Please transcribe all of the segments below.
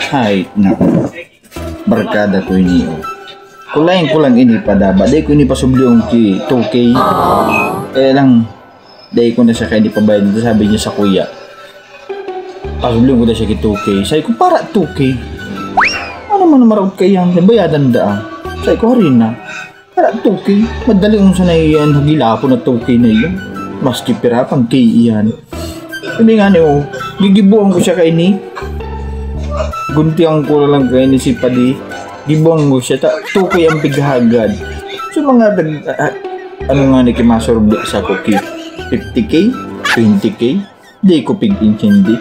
Ay, na. Barkada ko ini. Kulayin ko lang ini padaba. Dahil ko ini pasubliong ki 2K. Kaya lang, dahil ko na siya kaya di pabayad. Sabi niya sa kuya. Pasubliong ko na siya ki 2K. Sabi ko, para 2K. Ano man marag kayan? Bayadan daan. Sabi ko, harin na. Para 2K. Madali kong sanay yan. Hagila po na 2K na yun. Maski pira pang K yan. Sabi nga niyo, gigibuang ko siya kay ni. Guntiang ko lang kay ni si Padi. Gibuang ko siya. 2K ang pighagad. So mga ano nga ni kimasurbi sa cookie. 50K? 20K? Di ko pig-intindi.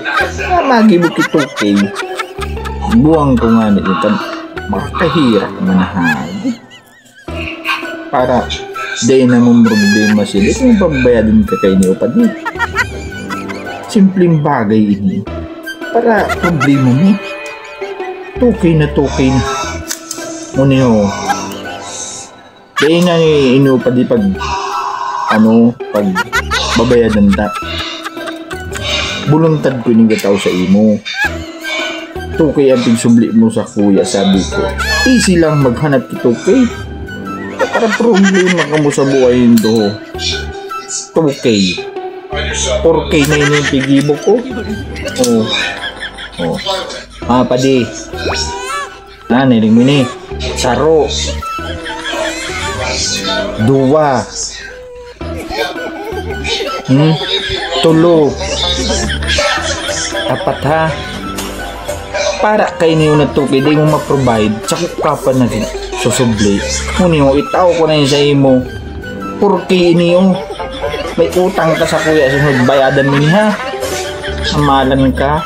Magibo ki 2K. Buang ko nga ni ito. Makahirap manahan. Para di na mong problema sila. Kung pabayadin ka kay ni Padi. Simpleng bagay ini. Para problema mo. 2K na 2K na. Ngunit dahil nga inupa di pag pag babayadan ta. Buluntad ko yung gataw sa imo. 2K ang pigsubli mo sa kuya, sabi ko. Easy lang maghanap ki 2K. Para problema ka mo sa buhay nito. 2K. 4K na yun yung pigibo ko. Padi. Niring mo ni. Saro. 2. 3. 4. ha. Para kay niyo na 2K, di mo ma-provide. Tsaka ka pa na susubli. Ngunit mo, itaw ko na yun sa imo. 4K niyo. May utang ka sa kuya. Sunod bayadan mo niya. Amalan ka.